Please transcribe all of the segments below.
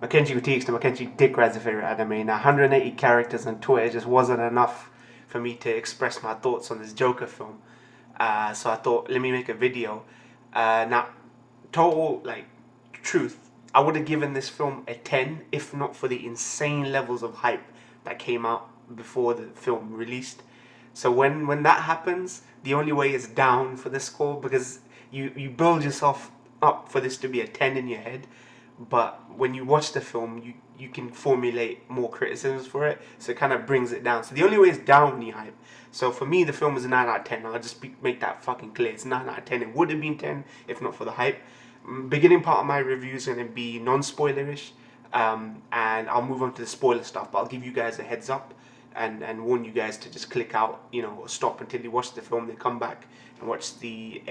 Mackenzie critiques to Mackenzie dick rides a favorite anime. Now 180 characters on Twitter just wasn't enough for me to express my thoughts on this Joker film. So I thought, let me make a video. Now, total like truth, I would have given this film a 10 if not for the insane levels of hype that came out before the film released. So when that happens, the only way is down for the score, because you build yourself up for this to be a 10 in your head, but when you watch the film, you can formulate more criticisms for it, so it kind of brings it down. So the only way is down when you hype. So for me, the film is a 9 out of 10. I'll just make that fucking clear. It's 9 out of 10. It would have been 10 if not for the hype. Beginning part of my review is going to be non-spoilerish, and I'll move on to the spoiler stuff, but I'll give you guys a heads up and warn you guys to just click out, you know, stop until you watch the film, then come back and watch the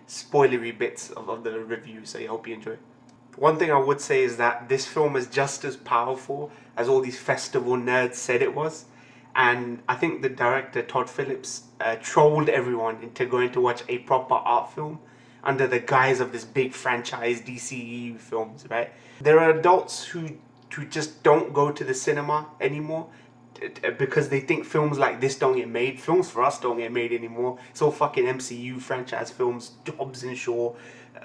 spoilery bits of the review. So I hope you enjoy. One thing I would say is that this film is just as powerful as all these festival nerds said it was, and I think the director Todd Phillips trolled everyone into going to watch a proper art film under the guise of this big franchise DCEU films, right? There are adults who just don't go to the cinema anymore because they think films like this don't get made. Films for us don't get made anymore. It's all fucking MCU franchise films, Hobbs and Shaw,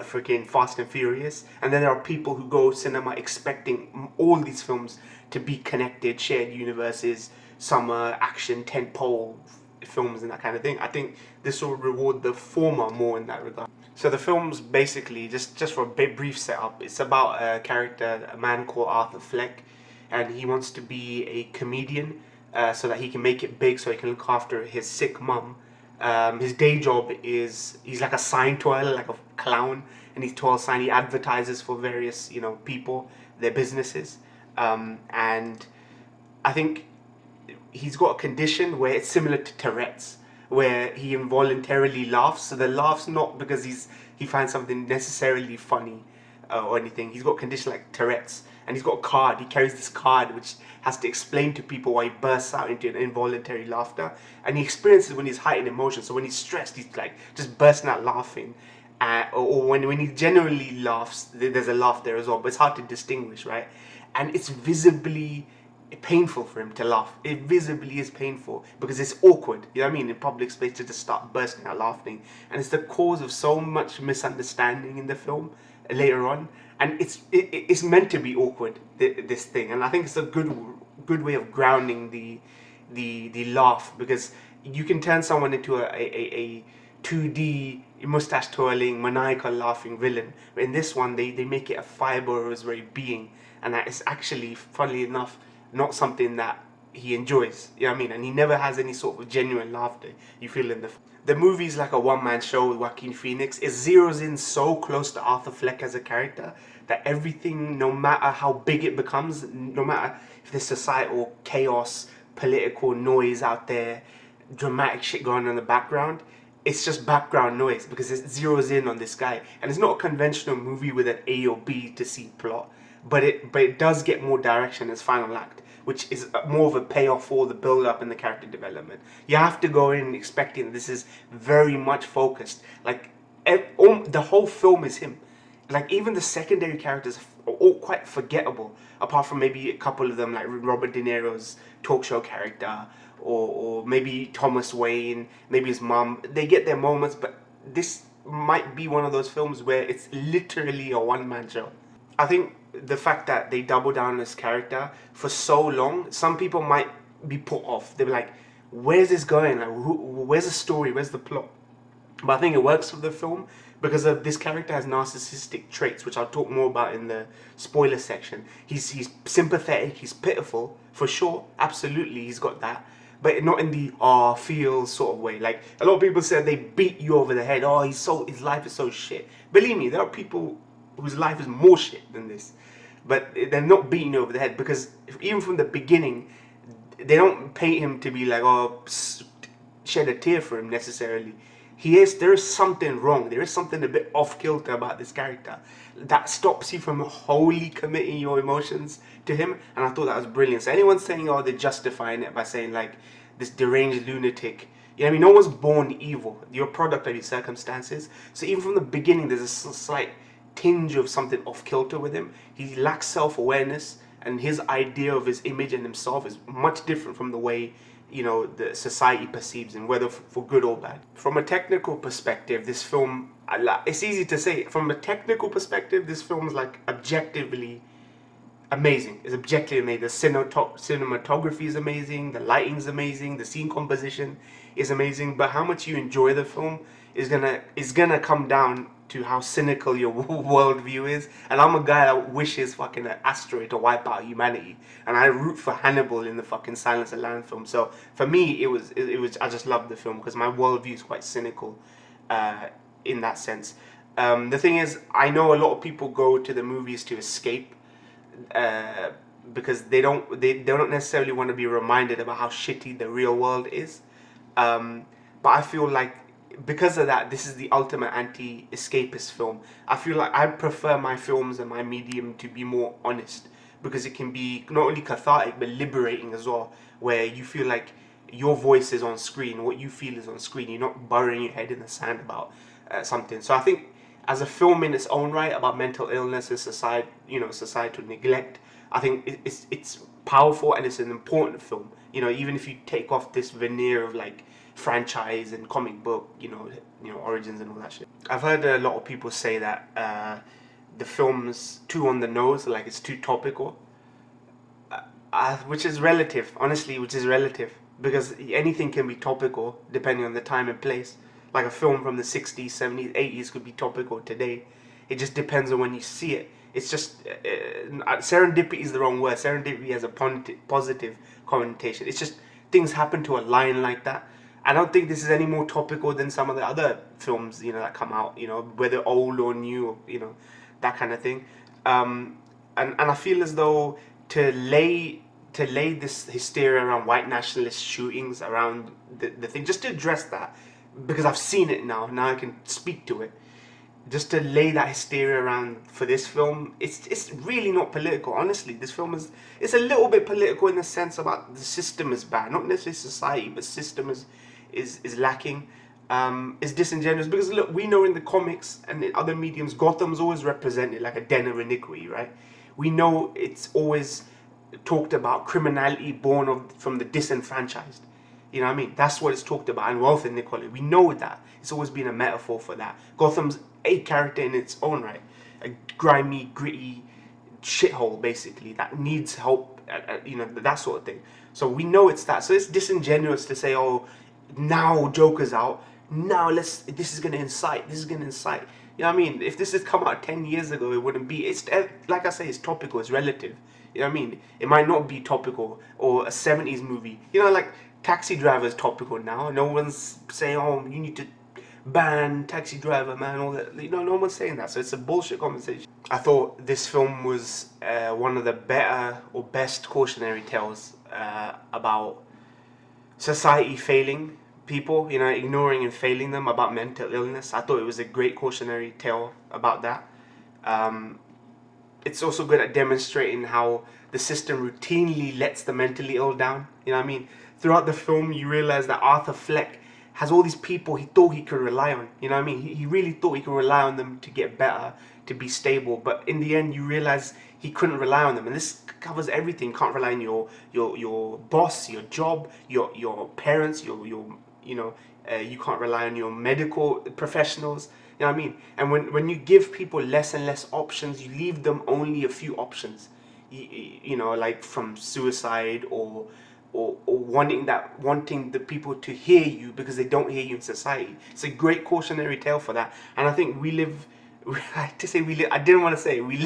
freaking Fast and Furious. And then there are people who go cinema expecting all these films to be connected, shared universes, summer action, tentpole films and that kind of thing. I think this will reward the former more in that regard. So the film's basically, just for a bit brief setup, it's about a character, a man called Arthur Fleck, and he wants to be a comedian so that he can make it big, so he can look after his sick mum. His day job is, he's like a sign twirler, like a clown, and he's twirl sign. He advertises for various, you know, people, their businesses, and I think he's got a condition where it's similar to Tourette's, where he involuntarily laughs. So the laugh's not because he finds something necessarily funny or anything. He's got a condition like Tourette's, and he's got a card. He carries this card which has to explain to people why he bursts out into an involuntary laughter, and he experiences when he's heightened emotion. So when he's stressed, he's like just bursting out laughing, or when he generally laughs, there's a laugh there as well, but it's hard to distinguish, right? And it's visibly painful for him to laugh. It visibly is painful because it's awkward, you know what I mean, in public space to just start bursting out laughing, and it's the cause of so much misunderstanding in the film later on, and it's meant to be awkward, this thing, and I think it's a good way of grounding the laugh, because you can turn someone into a 2D mustache twirling maniacal laughing villain, but in this one they make it a fiber of his very being, and that is actually, funnily enough, not something that he enjoys, you know what I mean? And he never has any sort of genuine laughter you feel in the movie's like a one-man show with Joaquin Phoenix. It zeroes in so close to Arthur Fleck as a character that everything, no matter how big it becomes, no matter if there's societal chaos, political noise out there, dramatic shit going on in the background, it's just background noise because it zeroes in on this guy. And it's not a conventional movie with an A or B to C plot, but it does get more direction as final act, which is more of a payoff for the build-up and the character development. You have to go in expecting this is very much focused. Like, the whole film is him. Like, even the secondary characters are all quite forgettable, apart from maybe a couple of them, like Robert De Niro's talk show character, or maybe Thomas Wayne, maybe his mom. They get their moments, but this might be one of those films where it's literally a one-man show. I think the fact that they double down on this character for so long, some people might be put off. They'll be like, where's this going? Like, where's the story? Where's the plot? But I think it works for the film because of this character has narcissistic traits, which I'll talk more about in the spoiler section. He's sympathetic, he's pitiful, for sure, absolutely, he's got that. But not in the feels sort of way. Like, a lot of people said they beat you over the head. Oh, his life is so shit. Believe me, there are people whose life is more shit than this, but they're not beating you over the head, because even from the beginning they don't paint him to be like, oh, shed a tear for him necessarily. There is something wrong, there is something a bit off kilter about this character that stops you from wholly committing your emotions to him, and I thought that was brilliant. So anyone saying, oh, they're justifying it by saying like this deranged lunatic, you know what I mean, no one's born evil, you're a product of your circumstances. So even from the beginning there's a slight tinge of something off kilter with him. He lacks self-awareness, and his idea of his image and himself is much different from the way, you know, the society perceives him, whether for good or bad. From a technical perspective, this film, it's easy to say, from a technical perspective, this film is like objectively amazing. It's objectively amazing. The cinematography is amazing, the lighting is amazing, the scene composition is amazing, but how much you enjoy the film is gonna come down to how cynical your worldview is. And I'm a guy that wishes fucking an asteroid to wipe out humanity, and I root for Hannibal in the fucking Silence of the Lambs film. So for me, it was I just loved the film because my worldview is quite cynical in that sense. The thing is, I know a lot of people go to the movies to escape, because they don't necessarily want to be reminded about how shitty the real world is. But I feel like because of that, this is the ultimate anti-escapist film. I feel like I prefer my films and my medium to be more honest, because it can be not only cathartic but liberating as well, where you feel like your voice is on screen, what you feel is on screen. You're not burying your head in the sand about something. So I think as a film in its own right about mental illness and societal neglect, I think it's powerful and it's an important film. You know, even if you take off this veneer of like franchise and comic book, you know, origins and all that shit. I've heard a lot of people say that the film's too on the nose, like it's too topical, which is relative, honestly, which is relative, because anything can be topical depending on the time and place. Like a film from the 60s, 70s, 80s could be topical today. It just depends on when you see it. It's just, serendipity is the wrong word. Serendipity has a positive connotation. It's just things happen to align like that. I don't think this is any more topical than some of the other films, you know, that come out, you know, whether old or new, or, you know, that kind of thing. And I feel as though to lay this hysteria around white nationalist shootings around the thing, just to address that, because I've seen it now I can speak to it. Just to lay that hysteria around for this film, it's really not political. Honestly, this film it's a little bit political in the sense about the system is bad, not necessarily society, but system is lacking. Is disingenuous, because look, we know in the comics and in other mediums, Gotham's always represented like a den of iniquity, right? We know it's always talked about criminality born from the disenfranchised. You know what I mean? That's what it's talked about, and wealth inequality. We know that. It's always been a metaphor for that. Gotham's a character in its own right. A grimy, gritty shithole, basically, that needs help, you know, that sort of thing. So we know it's that. So it's disingenuous to say, oh, now Joker's out. Now this is going to incite. You know what I mean? If this had come out 10 years ago, it wouldn't be. It's, like I say, it's topical. It's relative. You know what I mean? It might not be topical, or a 70s movie. You know, like Taxi Driver is topical now. No one's saying, oh, you need to ban Taxi Driver, man, all that. You know, no one's saying that. So it's a bullshit conversation. I thought this film was one of the better or best cautionary tales about society failing people, you know, ignoring and failing them, about mental illness. I thought it was a great cautionary tale about that. It's also good at demonstrating how the system routinely lets the mentally ill down. You know what I mean? Throughout the film, you realize that Arthur Fleck has all these people he thought he could rely on. You know what I mean? He really thought he could rely on them to get better, to be stable. But in the end, you realize he couldn't rely on them. And this covers everything. You can't rely on your boss, your job, your parents, you can't rely on your medical professionals. You know what I mean? And when you give people less and less options, you leave them only a few options. You know, like from suicide or wanting the people to hear you because they don't hear you in society. It's a great cautionary tale for that. And I think we live in a society. We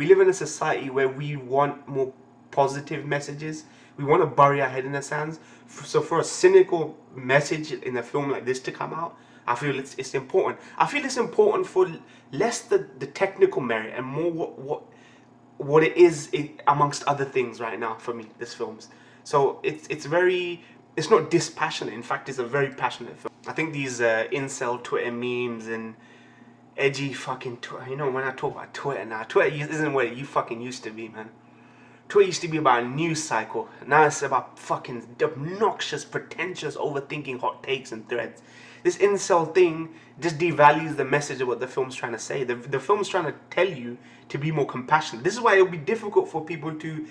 live in a society where we want more positive messages. We want to bury our head in the sands. So for a cynical message in a film like this to come out, I feel it's important. I feel it's important for less the technical merit and more what it is amongst other things right now for me, this film's. So it's not dispassionate. In fact, it's a very passionate film. I think these incel Twitter memes and edgy fucking Twitter, you know, when I talk about Twitter now, Twitter isn't what it fucking used to be, man. Twitter used to be about a news cycle. Now it's about fucking obnoxious, pretentious, overthinking hot takes and threads. This incel thing just devalues the message of what the film's trying to say. The film's trying to tell you to be more compassionate. This is why it'll be difficult for people to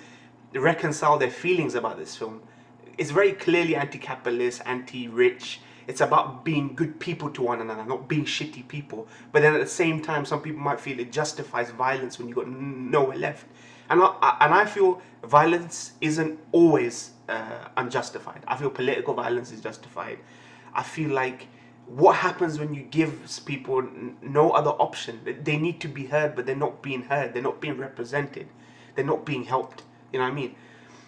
reconcile their feelings about this film. It's very clearly anti-capitalist, anti-rich. It's about being good people to one another, not being shitty people. But then at the same time, some people might feel it justifies violence when you got nowhere left. And I feel violence isn't always unjustified. I feel political violence is justified. I feel like what happens when you give people no other option? They need to be heard, but they're not being heard. They're not being represented. They're not being helped. You know what I mean?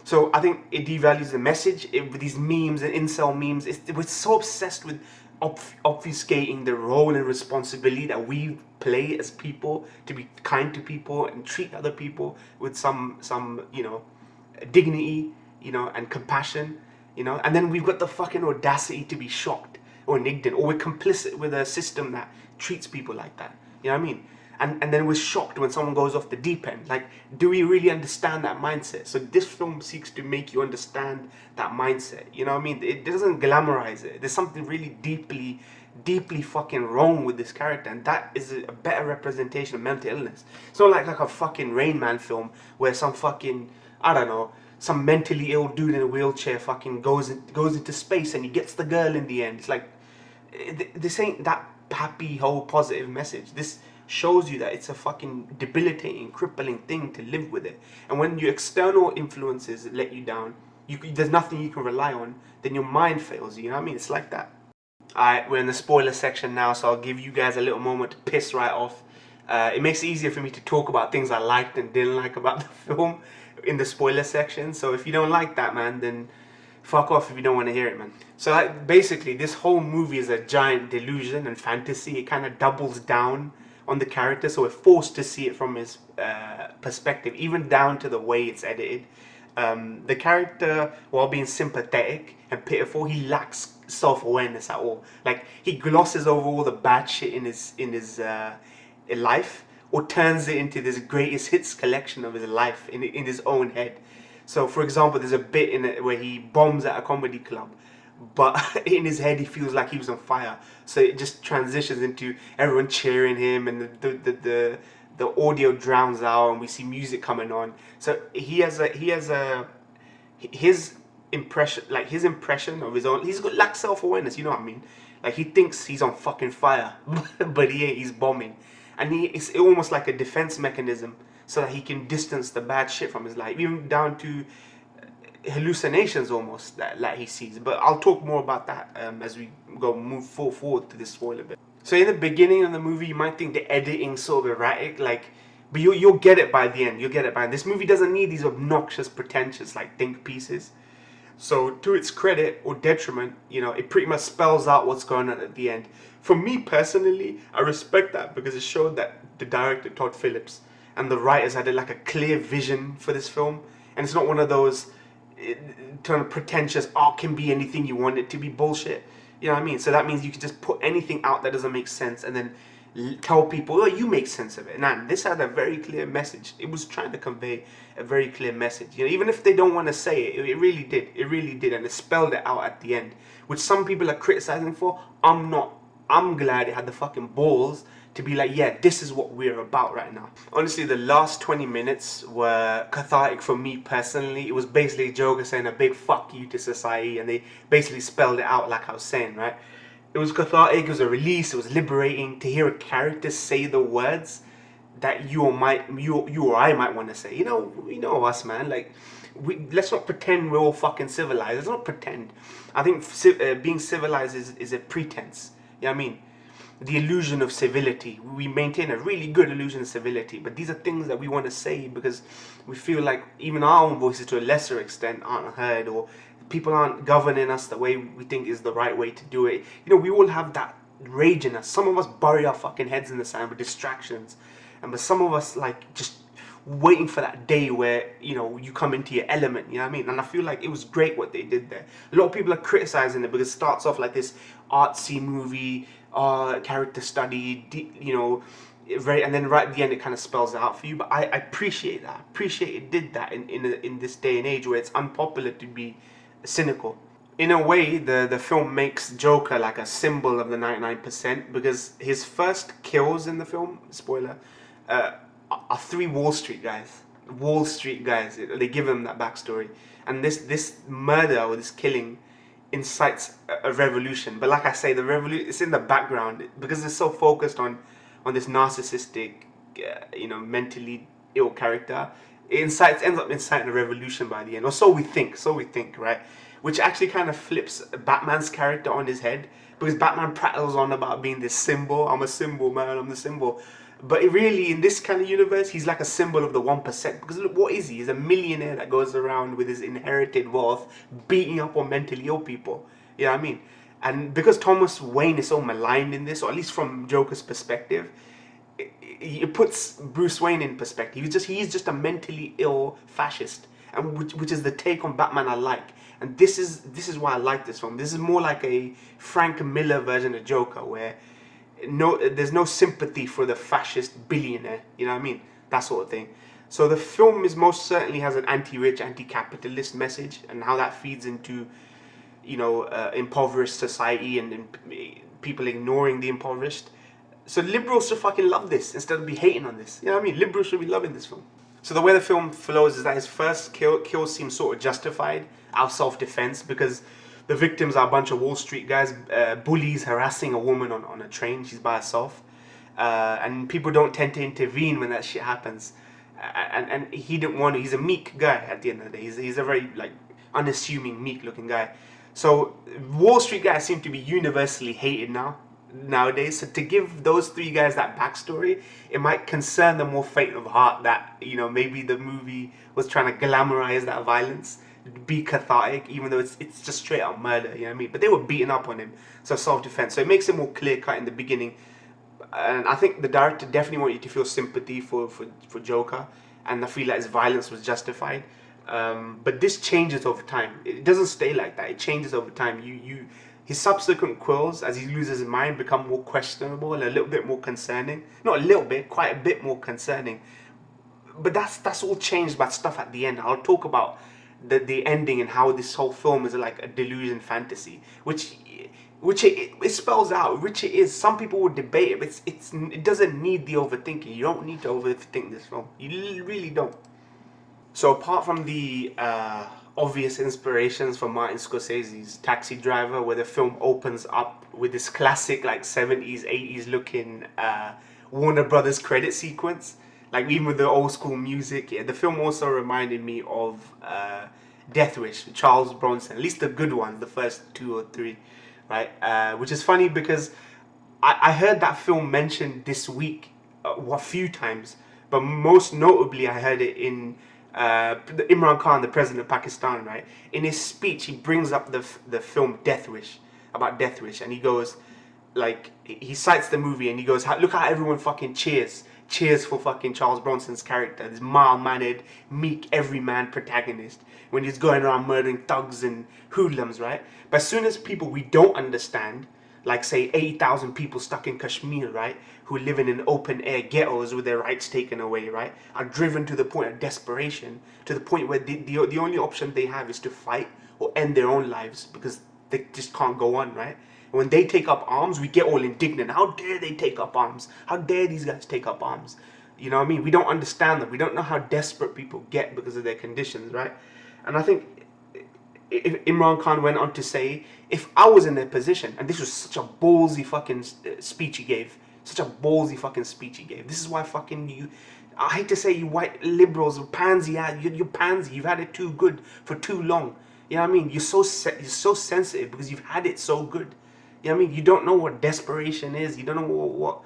So I think it devalues the message with these memes and incel memes. We're so obsessed with obfuscating the role and responsibility that we play as people to be kind to people and treat other people with some you know, dignity, you know, and compassion, you know. And then we've got the fucking audacity to be shocked or indignant, or we're complicit with a system that treats people like that. You know what I mean? And then we're shocked when someone goes off the deep end. Like, do we really understand that mindset? So this film seeks to make you understand that mindset. You know what I mean? It doesn't glamorize it. There's something really deeply fucking wrong with this character, and that is a better representation of mental illness. It's not like a fucking Rain Man film where some fucking, I don't know, some mentally ill dude in a wheelchair fucking goes into space and he gets the girl in the end. It's like, this ain't that happy whole positive message. This shows you that it's a fucking debilitating, crippling thing to live with it. And when your external influences let you down, there's nothing you can rely on, then your mind fails you. You know what I mean? It's like that. Alright, we're in the spoiler section now, so I'll give you guys a little moment to piss right off. It makes it easier for me to talk about things I liked and didn't like about the film in the spoiler section. So if you don't like that, man, then fuck off if you don't want to hear it, man. So like, basically, this whole movie is a giant delusion and fantasy. It kind of doubles down on the character, so we're forced to see it from his perspective, even down to the way it's edited. The character, while being sympathetic and pitiful, he lacks self-awareness at all. Like, he glosses over all the bad shit in his life, or turns it into this greatest hits collection of his life in his own head. So, for example, there's a bit in it where he bombs at a comedy club, but in his head he feels like he was on fire. So it just transitions into everyone cheering him, and the audio drowns out, and we see music coming on. So his impression of his own. He's got lack self-awareness. You know what I mean? Like, he thinks he's on fucking fire, but he ain't. He's bombing, and it's almost like a defense mechanism so that he can distance the bad shit from his life, even down to hallucinations almost that he sees. But I'll talk more about that as we move forward to this spoiler bit. So in the beginning of the movie, you might think the editing's sort of erratic, like, but you'll get it by the end. You'll get it by the end. This movie doesn't need these obnoxious, pretentious, like, think pieces. So to its credit or detriment, you know, it pretty much spells out what's going on at the end. For me personally, I respect that because it showed that the director, Todd Phillips, and the writers had like a clear vision for this film, and it's not one of those kind of pretentious, oh, can be anything you want it to be bullshit. You know what I mean? So that means you can just put anything out that doesn't make sense and then tell people, oh, you make sense of it. Now, this had a very clear message. It was trying to convey a very clear message. You know, even if they don't want to say it, it really did. It really did, and it spelled it out at the end, which some people are criticizing for. I'm not. I'm glad it had the fucking balls to be like, yeah, this is what we're about right now. Honestly, the last 20 minutes were cathartic for me personally. It was basically Joker saying a big fuck you to society, and they basically spelled it out like I was saying, right? It was cathartic, it was a release, it was liberating to hear a character say the words that you or I might want to say. You know us, man. Like, let's not pretend we're all fucking civilized. Let's not pretend. I think being civilized is a pretense. You know what I mean? The illusion of civility. We maintain a really good illusion of civility, but these are things that we want to say because we feel like even our own voices to a lesser extent aren't heard, or people aren't governing us the way we think is the right way to do it. You know, we all have that rage in us. Some of us bury our fucking heads in the sand with distractions, but some of us like just waiting for that day where, you know, you come into your element. You know what I mean? And I feel like it was great what they did there. A lot of people are criticizing it because it starts off like this artsy movie, character study, you know, and then right at the end it kind of spells it out for you. But I appreciate that. I appreciate it did that in this day and age where it's unpopular to be cynical. In a way, the film makes Joker like a symbol of the 99%, because his first kills in the film, spoiler, are three Wall Street guys. Wall Street guys. They give him that backstory, and this murder or this killing incites a revolution. But like I say, the revolution, it's in the background because it's so focused on this narcissistic, mentally ill character. It ends up inciting a revolution by the end, or so we think, right? Which actually kind of flips Batman's character on his head, because Batman prattles on about being this symbol. I'm a symbol, man. I'm the symbol. But really, in this kind of universe, he's like a symbol of the 1%. Because look, what is he? He's a millionaire that goes around with his inherited wealth, beating up on mentally ill people. You know what I mean? And because Thomas Wayne is so maligned in this, or at least from Joker's perspective, it puts Bruce Wayne in perspective. He's just a mentally ill fascist, and which is the take on Batman I like. And this is why I like this film. This is more like a Frank Miller version of Joker, where there's no sympathy for the fascist billionaire. You know what I mean? That sort of thing. So the film most certainly has an anti-rich, anti-capitalist message, and how that feeds into, impoverished society and people ignoring the impoverished. So liberals should fucking love this instead of be hating on this. You know what I mean? Liberals should be loving this film. So the way the film flows is that his first kill seems sort of justified out of self-defense, because the victims are a bunch of Wall Street guys, bullies harassing a woman on a train. She's by herself. And people don't tend to intervene when that shit happens. And he didn't want to. He's a meek guy at the end of the day. He's a very unassuming, meek looking guy. So Wall Street guys seem to be universally hated nowadays. So to give those three guys that backstory, it might concern the more faint of heart that, maybe the movie was trying to glamorize that violence, be cathartic, even though it's just straight up murder, you know what I mean? But they were beating up on him, so self-defense. So it makes it more clear-cut in the beginning. And I think the director definitely wanted you to feel sympathy for Joker, and I feel like his violence was justified. But this changes over time. It doesn't stay like that. It changes over time. His subsequent quills, as he loses his mind, become more questionable and a little bit more concerning. Not a little bit, quite a bit more concerning. But that's all changed by stuff at the end. I'll talk about the ending and how this whole film is like a delusion fantasy, which it spells out, which it is. Some people would debate it, but it doesn't need the overthinking. You don't need to overthink this film. You really don't. So apart from the obvious inspirations from Martin Scorsese's Taxi Driver, where the film opens up with this classic 70s, 80s looking Warner Brothers credit sequence, even with the old school music, the film also reminded me of Death Wish, Charles Bronson, at least the good ones, the first 2 or 3, right? Which is funny because I heard that film mentioned this week a few times, but most notably I heard it in Imran Khan, the president of Pakistan, right? In his speech, he brings up the film Death Wish, about Death Wish, and he goes, he cites the movie and he goes, look how everyone fucking cheers for fucking Charles Bronson's character, this mild-mannered, meek, everyman protagonist, when he's going around murdering thugs and hoodlums, right? But as soon as people we don't understand, say 80,000 people stuck in Kashmir, right, who live in open-air ghettos with their rights taken away, right, are driven to the point of desperation, to the point where the only option they have is to fight or end their own lives because they just can't go on, right? When they take up arms, we get all indignant. How dare they take up arms? How dare these guys take up arms? You know what I mean? We don't understand them. We don't know how desperate people get because of their conditions, right? And I think if Imran Khan went on to say, if I was in their position, and this was such a ballsy fucking speech he gave, such a ballsy fucking speech he gave. This is why fucking you, I hate to say you white liberals, pansy, you're pansy. You've had it too good for too long. You know what I mean? You're so sensitive because you've had it so good. You know what I mean? You don't know what desperation is. You don't know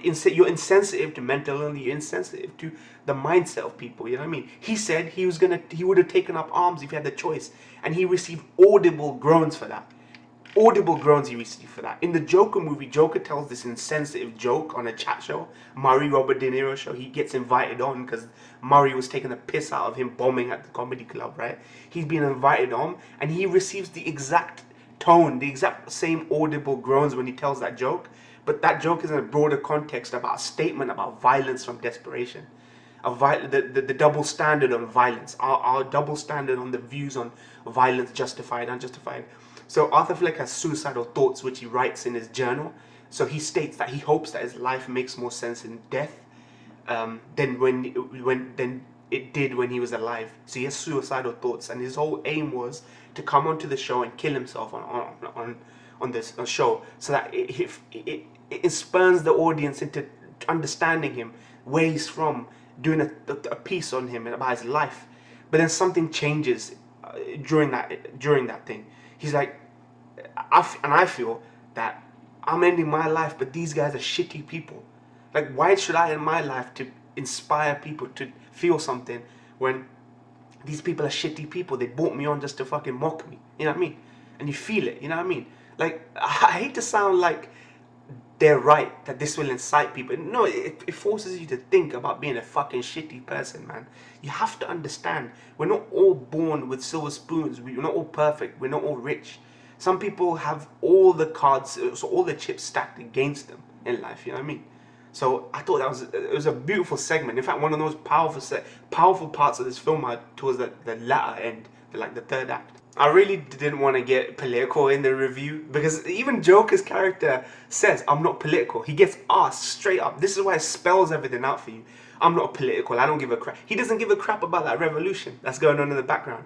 you're insensitive to mental illness. You're insensitive to the mindset of people. You know what I mean? He said he would have taken up arms if he had the choice, and he received audible groans for that. Audible groans he received for that. In the Joker movie, Joker tells this insensitive joke on a chat show, Murray Robert De Niro show. He gets invited on because Murray was taking a piss out of him bombing at the comedy club, right? He's been invited on, and he receives the exact tone, the exact same audible groans when he tells that joke. but that joke is in a broader context about a statement about violence from desperation. The double standard on violence, our double standard on the views on violence, justified, unjustified. So Arthur Fleck has suicidal thoughts, which he writes in his journal. So he states that he hopes that his life makes more sense in death than it did when he was alive. So he has suicidal thoughts, and his whole aim was to come onto the show and kill himself on this show, so that it spurs the audience into understanding him, where he's from, doing a piece on him and about his life. But then something changes during that thing. He's like, I feel that I'm ending my life, but these guys are shitty people. Like, why should I end my life to inspire people to feel something when these people are shitty people? They brought me on just to fucking mock me. You know what I mean? And you feel it. You know what I mean? Like, I hate to sound like they're right, that this will incite people. No, it forces you to think about being a fucking shitty person, man. You have to understand, we're not all born with silver spoons. We're not all perfect. We're not all rich. Some people have all the cards, so all the chips stacked against them in life. You know what I mean? So I thought it was a beautiful segment. In fact, one of those powerful parts of this film towards the latter end, like the third act. I really didn't want to get political in the review, because even Joker's character says, I'm not political. He gets asked straight up. This is why it spells everything out for you. I'm not political. I don't give a crap. He doesn't give a crap about that revolution that's going on in the background,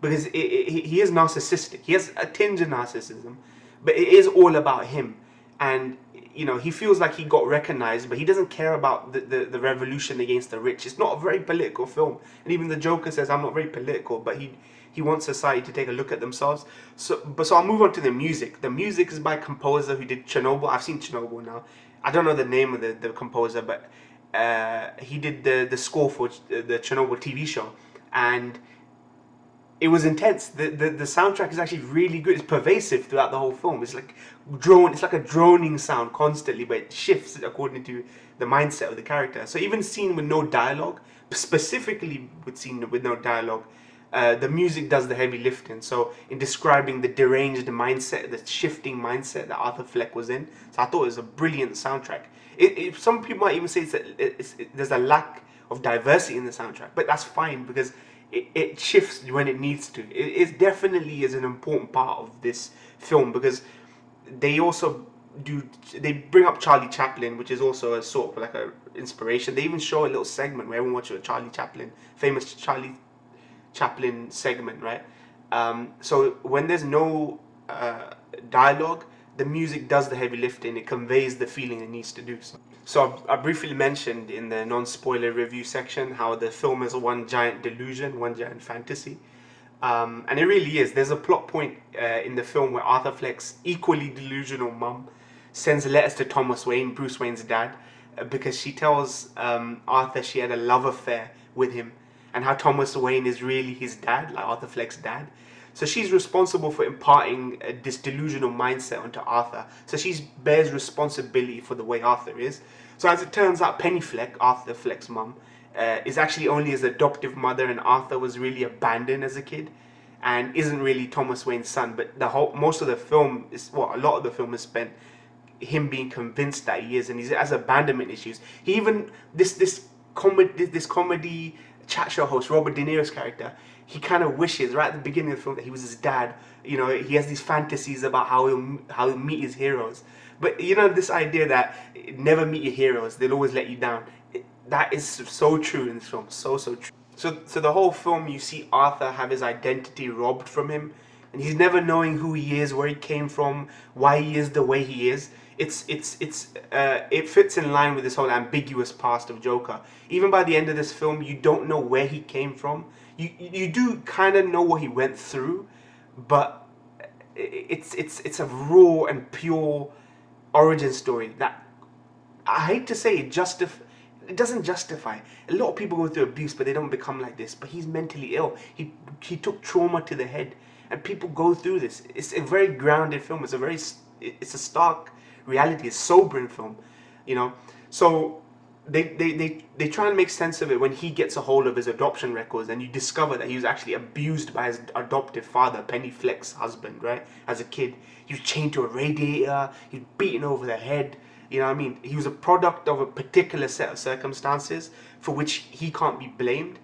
because he is narcissistic. He has a tinge of narcissism, but it is all about him. And you know, he feels like he got recognized, but he doesn't care about the revolution against the rich. It's not a very political film. And even the Joker says, I'm not very political, but he wants society to take a look at themselves. So I'll move on to the music. The music is by a composer who did Chernobyl. I've seen Chernobyl now. I don't know the name of the composer, but he did the score for the Chernobyl TV show. And it was intense. The soundtrack is actually really good. It's pervasive throughout the whole film. It's like it's like a droning sound constantly, but it shifts according to the mindset of the character. So even scene with no dialogue, specifically with scene with no dialogue, the music does the heavy lifting. So in describing the deranged mindset, the shifting mindset that Arthur Fleck was in. So I thought it was a brilliant soundtrack. Some people might even say there's a lack of diversity in the soundtrack, but that's fine, because it shifts when it needs to. It definitely is an important part of this film, because they bring up Charlie Chaplin, which is also a sort of like a inspiration. They even show a little segment where everyone watches a famous Charlie Chaplin segment, right? So when there's no dialogue, the music does the heavy lifting. It conveys the feeling it needs to do. So I briefly mentioned in the non-spoiler review section how the film is one giant delusion, one giant fantasy. And it really is. There's a plot point in the film where Arthur Fleck's equally delusional mum sends letters to Thomas Wayne, Bruce Wayne's dad, because she tells Arthur she had a love affair with him, and how Thomas Wayne is really his dad, like Arthur Fleck's dad. So she's responsible for imparting this delusional mindset onto Arthur. So she bears responsibility for the way Arthur is. So as it turns out, Penny Fleck, Arthur Fleck's mum, is actually only his adoptive mother, and Arthur was really abandoned as a kid and isn't really Thomas Wayne's son. But a lot of the film is spent him being convinced that he is, and he has abandonment issues. He even this comedy chat show host, Robert De Niro's character, he kind of wishes right at the beginning of the film that he was his dad. You know, he has these fantasies about how he'll meet his heroes. But you know, this idea that never meet your heroes, they'll always let you down. That is so true in this film, so true. So the whole film, you see Arthur have his identity robbed from him, and he's never knowing who he is, where he came from, why he is the way he is. It fits in line with this whole ambiguous past of Joker. Even by the end of this film, you don't know where he came from. You do kind of know what he went through, but it's a raw and pure origin story that I hate to say it doesn't justify. A lot of people go through abuse, but they don't become like this. But he's mentally ill. He took trauma to the head, and people go through this. It's a very grounded film. It's a stark reality. It's a sobering film, you know. So they try and make sense of it when he gets a hold of his adoption records, and you discover that he was actually abused by his adoptive father, Penny Fleck's husband, right? As a kid, he was chained to a radiator, he was beaten over the head, You know what I mean? He was a product of a particular set of circumstances for which he can't be blamed.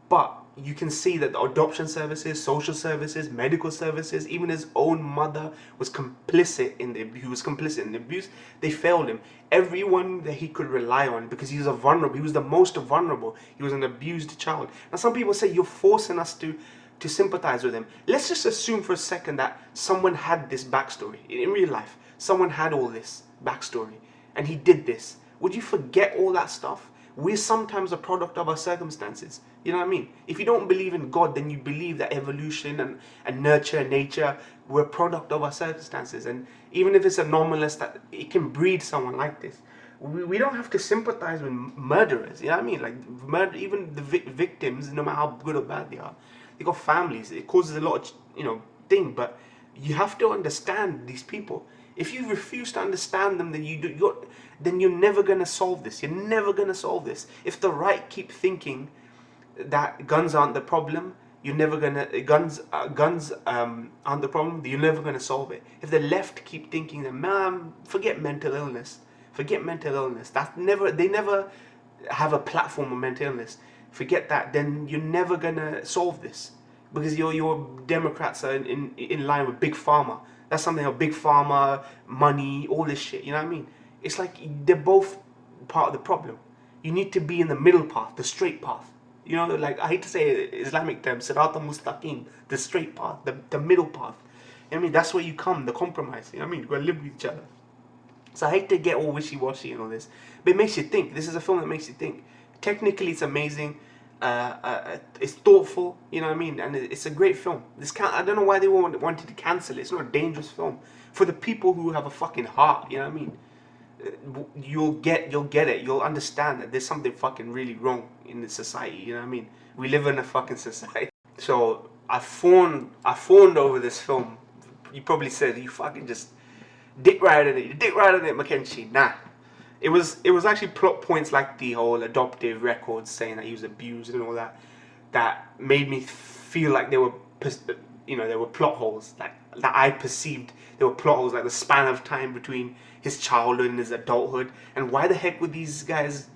But you can see that the adoption services, social services, medical services, even his own mother was complicit in the abuse. He was complicit in the abuse. They failed him. Everyone that he could rely on, because he was a vulnerable. He was the most vulnerable. He was an abused child. Now some people say you're forcing us to sympathize with him. Let's just assume for a second that someone had this backstory in real life. Someone had all this backstory, and he did this. Would you forget all that stuff? We're sometimes a product of our circumstances. You know what I mean? If you don't believe in God, then you believe that evolution and nurture and nature, we're a product of our circumstances. And even if it's anomalous that it can breed someone like this, we don't have to sympathize with murderers. You know what I mean? Like murder, even the victims, no matter how good or bad they are, they got families. It causes a lot of thing. But you have to understand these people. If you refuse to understand them, then you're never gonna solve this. You're never gonna solve this. If the right keep thinking that guns aren't the problem, you're never gonna guns aren't the problem. You're never gonna solve it. If the left keep thinking that, man, forget mental illness. Forget mental illness. They never have a platform of mental illness. Forget that. Then you're never gonna solve this, because your Democrats are in line with big pharma. That's something of big pharma, money, all this shit. You know what I mean? It's like they're both part of the problem. You need to be in the middle path, the straight path. You know, like I hate to say it, Islamic terms, Sirat al-Mustaqim, the straight path, the middle path. You know what I mean? That's where you come, the compromise. You know what I mean? You gotta live with each other. So I hate to get all wishy-washy and all this, but it makes you think. This is a film that makes you think. Technically, it's amazing. It's thoughtful, you know what I mean, and it's a great film. I don't know why they wanted to cancel it. It's not a dangerous film for the people who have a fucking heart. You know what I mean? You'll get it. You'll understand that there's something fucking really wrong in the society. You know what I mean? We live in a fucking society. So I fawned over this film. You probably said you fucking just dick right in it. You dick right in it, Mackenzie. Nah. It was actually plot points like the whole adoptive records saying that he was abused and all that made me feel like there were plot holes, like that I perceived there were plot holes, like the span of time between his childhood and his adulthood. And why the heck would these guys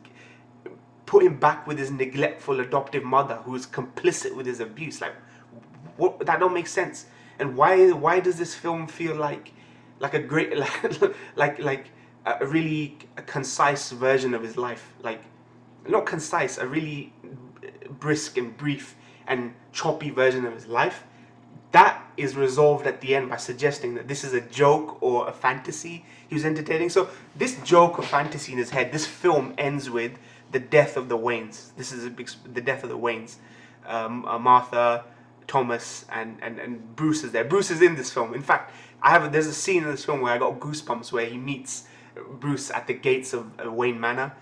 put him back with his neglectful adoptive mother who is complicit with his abuse? Like, what? That don't make sense. And why does this film feel like a great like a really concise version of his life? Like, not concise, a really brisk and brief and choppy version of his life. That is resolved at the end by suggesting that this is a joke or a fantasy he was entertaining. So this joke or fantasy in his head, this film ends with the death of the Waynes. This is the death of the Waynes. Martha, Thomas, and Bruce is there. Bruce is in this film. In fact, there's a scene in this film where I got goosebumps, where he meets Bruce at the gates of Wayne Manor,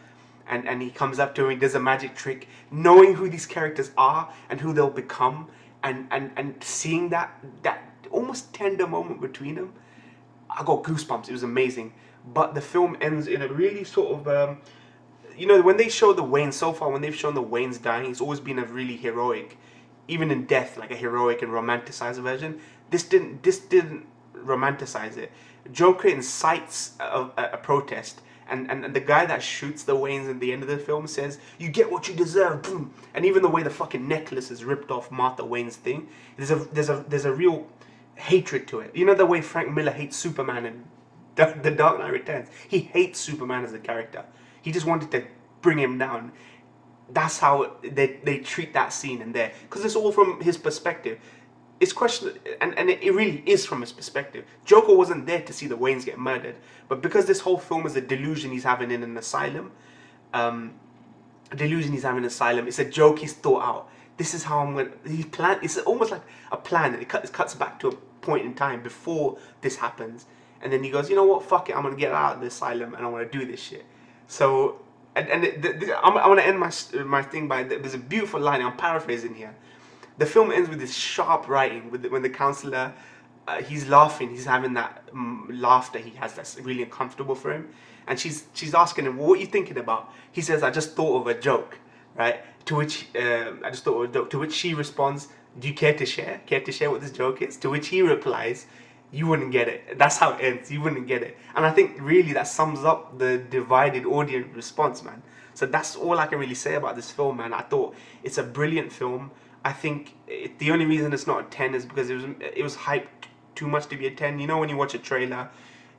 and he comes up to him, he does a magic trick, knowing who these characters are and who they'll become, and seeing that almost tender moment between them. I got goosebumps. It was amazing. But the film ends in a really sort of when they show the Waynes so far, when they've shown the Waynes dying, it's always been a really heroic, even in death, like a heroic and romanticized version. This didn't romanticize it. Joker incites a protest, and the guy that shoots the Waynes at the end of the film says, "You get what you deserve," boom. And even the way the fucking necklace is ripped off Martha Wayne's thing, there's a real hatred to it. You know the way Frank Miller hates Superman in The Dark Knight Returns? He hates Superman as a character. He just wanted to bring him down. That's how they treat that scene in there, because it's all from his perspective. It's questionable, and it really is from his perspective. Joker wasn't there to see the Waynes get murdered, but because this whole film is a delusion he's having in an asylum, it's a joke he's thought out. This is how he planned. It's almost like a plan. It cuts back to a point in time before this happens, and then he goes, you know what, fuck it, I'm gonna get out of the asylum and I'm gonna do this shit. So, I'm gonna end my thing by, there's a beautiful line. I'm paraphrasing here. The film ends with this sharp writing, when the counselor, he's laughing, he's having that laughter he has that's really uncomfortable for him, and she's asking him, well, what are you thinking about? He says, I just thought of a joke, right? To which to which she responds, do you care to share? Care to share what this joke is? To which he replies, you wouldn't get it. That's how it ends. You wouldn't get it. And I think really that sums up the divided audience response, man. So that's all I can really say about this film, man. I thought it's a brilliant film. I think the only reason it's not a 10 is because it was hyped too much to be a 10. You know, when you watch a trailer,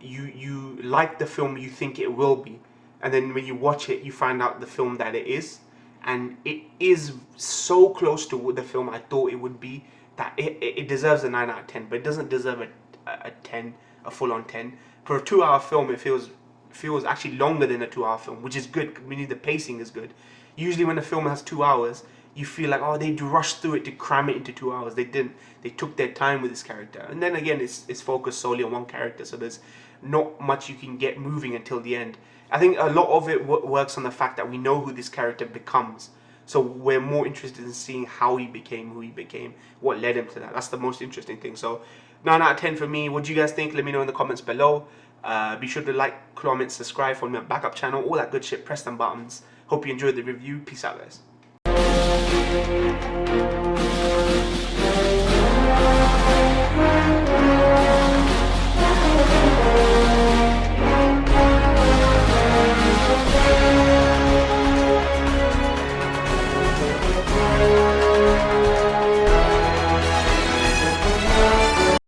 you like the film you think it will be, and then when you watch it, you find out the film that it is, and it is so close to the film I thought it would be that it deserves a 9 out of 10, but it doesn't deserve a 10, a full-on 10. For a 2-hour film, it feels actually longer than a 2-hour film, which is good, meaning the pacing is good. Usually when a film has 2 hours, you feel like, oh, they rushed through it to cram it into 2 hours. They didn't. They took their time with this character. And then again, it's focused solely on one character, so there's not much you can get moving until the end. I think a lot of it works on the fact that we know who this character becomes. So we're more interested in seeing how he became who he became, what led him to that. That's the most interesting thing. So 9 out of 10 for me. What do you guys think? Let me know in the comments below. Be sure to like, comment, subscribe, follow me on backup channel, all that good shit. Press them buttons. Hope you enjoyed the review. Peace out, guys.